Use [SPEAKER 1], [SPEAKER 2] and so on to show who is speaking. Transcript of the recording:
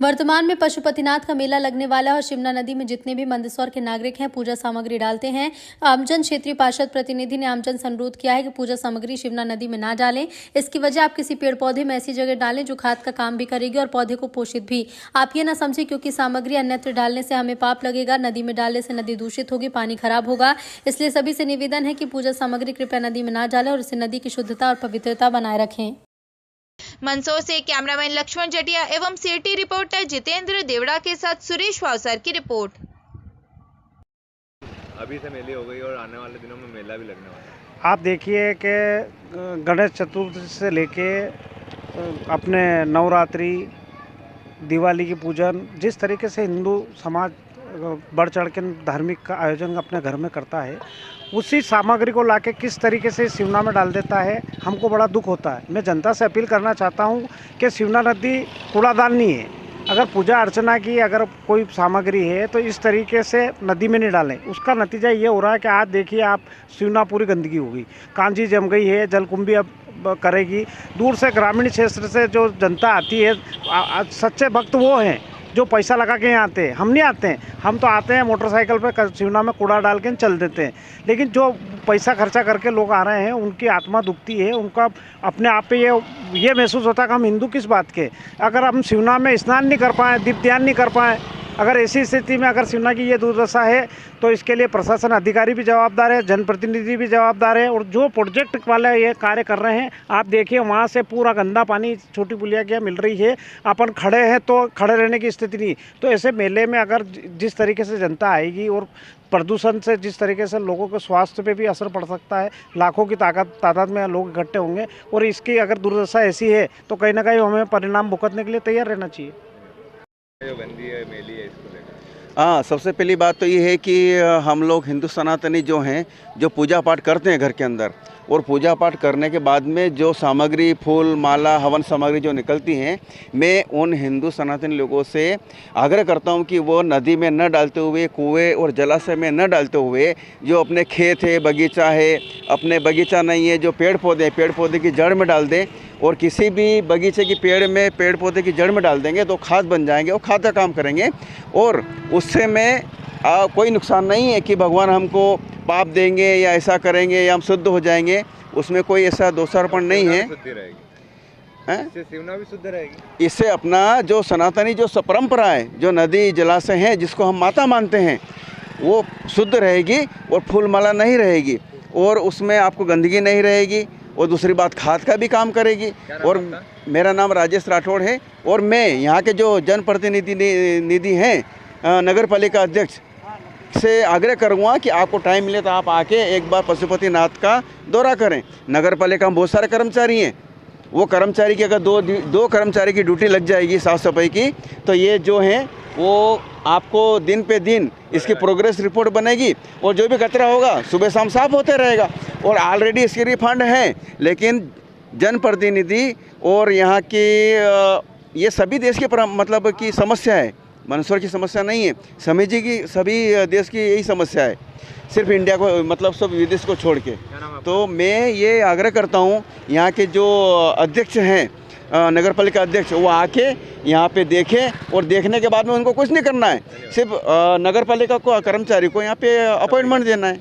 [SPEAKER 1] वर्तमान में पशुपतिनाथ का मेला लगने वाला है और शिवना नदी में जितने भी मंदसौर के नागरिक हैं पूजा सामग्री डालते हैं। आमजन क्षेत्रीय पार्षद प्रतिनिधि ने आमजन से अनुरोध किया है कि पूजा सामग्री शिवना नदी में ना डालें। इसकी वजह आप किसी पेड़ पौधे में ऐसी जगह डालें जो खाद का काम भी करेगी और पौधे को पोषित भी। आप ये ना समझें क्योंकि सामग्री अन्यत्र डालने से हमें पाप लगेगा, नदी में डालने से नदी दूषित होगी, पानी खराब होगा। इसलिए सभी से निवेदन है कि पूजा सामग्री कृपया नदी में ना डालें और इसे नदी की शुद्धता और पवित्रता बनाए रखें।
[SPEAKER 2] मंदसौर से कैमरामैन लक्ष्मण जटिया एवं सीटी रिपोर्टर जितेंद्र देवड़ा के साथ सुरेश भावसर की रिपोर्ट।
[SPEAKER 3] अभी से मेले हो गई और आने वाले दिनों में मेला भी लगने वाला है।
[SPEAKER 4] आप देखिए कि गणेश चतुर्थी से लेके अपने नवरात्रि, दिवाली की पूजन, जिस तरीके से हिंदू समाज बढ़ चढ़ के धार्मिक का आयोजन अपने घर में करता है, उसी सामग्री को लाके किस तरीके से शिवना में डाल देता है, हमको बड़ा दुख होता है। मैं जनता से अपील करना चाहता हूँ कि शिवना नदी कूड़ादान नहीं है। अगर पूजा अर्चना की अगर कोई सामग्री है तो इस तरीके से नदी में नहीं डालें। उसका नतीजा ये हो रहा है कि आज देखिए आप, शिवना पूरी गंदगी हो गई, कांजी जम गई है, जलकुंभी अब करेगी। दूर से ग्रामीण क्षेत्र से जो जनता आती है, सच्चे भक्त वो हैं जो पैसा लगा के यहाँ आते हैं। हम नहीं आते हैं, हम तो आते हैं मोटरसाइकिल पे शिवना में कूड़ा डाल के चल देते हैं। लेकिन जो पैसा खर्चा करके लोग आ रहे हैं उनकी आत्मा दुखती है, उनका अपने आप पे ये महसूस होता है कि हम हिंदू किस बात के। अगर हम शिवना में स्नान नहीं कर पाएँ, दीपदान नहीं कर पाएँ, अगर ऐसी स्थिति में अगर शिवना की ये दुर्दशा है तो इसके लिए प्रशासन अधिकारी भी जवाबदार है, जनप्रतिनिधि भी जवाबदार है। और जो प्रोजेक्ट वाले ये कार्य कर रहे हैं, आप देखिए वहाँ से पूरा गंदा पानी छोटी पुलिया की मिल रही है। अपन खड़े हैं तो खड़े रहने की स्थिति नहीं। तो ऐसे मेले में अगर जिस तरीके से जनता आएगी और प्रदूषण से जिस तरीके से लोगों के स्वास्थ्य पे भी असर पड़ सकता है, लाखों की तादाद में लोग इकट्ठे होंगे और इसकी अगर दुर्दशा ऐसी है तो कहीं ना कहीं हमें परिणाम भुगतने के लिए तैयार रहना चाहिए।
[SPEAKER 3] जो बंदी है मेली है इसको लेकर,
[SPEAKER 5] हाँ, सबसे पहली बात तो ये है कि हम लोग हिंदू सनातनी जो हैं, जो पूजा पाठ करते हैं घर के अंदर, और पूजा पाठ करने के बाद में जो सामग्री, फूल माला, हवन सामग्री जो निकलती हैं, मैं उन हिंदू सनातनी लोगों से आग्रह करता हूं कि वो नदी में न डालते हुए, कुएं और जलाशय में न डालते हुए, जो अपने खेत है, बगीचा है, अपने बगीचा नहीं है, जो पेड़ पौधे की जड़ में डाल दें। और किसी भी बगीचे की पेड़ पौधे की जड़ में डाल देंगे तो खाद बन जाएंगे और खाद का काम करेंगे। और उससे में कोई नुकसान नहीं है कि भगवान हमको पाप देंगे या ऐसा करेंगे या हम शुद्ध हो जाएंगे, उसमें कोई ऐसा दोषारोपण नहीं है।
[SPEAKER 3] इससे शिवना भी शुद्ध रहेगी।
[SPEAKER 5] इससे अपना जो सनातनी जो परंपरा है, जो नदी जलाशय हैं जिसको हम माता मानते हैं, वो शुद्ध रहेगी और फूल माला नहीं रहेगी और उसमें आपको गंदगी नहीं रहेगी। और दूसरी बात, खाद का भी काम करेगी। और मेरा नाम राजेश राठौड़ है और मैं यहाँ के जो जनप्रतिनिधि हैं, नगर पालिका अध्यक्ष से आग्रह करूँगा कि आपको टाइम मिले तो आप आके एक बार पशुपतिनाथ का दौरा करें। नगर पालिका में बहुत सारे कर्मचारी हैं, वो कर्मचारी की अगर दो कर्मचारी की ड्यूटी लग जाएगी साफ़ सफाई की, तो ये जो हैं वो आपको दिन पे दिन इसकी प्रोग्रेस रिपोर्ट बनेगी और जो भी कचरा होगा सुबह शाम साफ होते रहेगा। और ऑलरेडी इसकी रिफंड है, लेकिन जनप्रतिनिधि और यहाँ की ये सभी देश के मतलब की समस्या है, मंदसौर की समस्या नहीं है, सभी देश की यही समस्या है, सिर्फ इंडिया को मतलब सब विदेश को छोड़ के। तो मैं ये आग्रह करता हूँ यहाँ के जो अध्यक्ष हैं, नगर पालिका अध्यक्ष, वो आके यहाँ पे देखें और देखने के बाद में उनको कुछ नहीं करना है, सिर्फ नगर पालिका को कर्मचारी को यहाँ पे अपॉइंटमेंट देना है।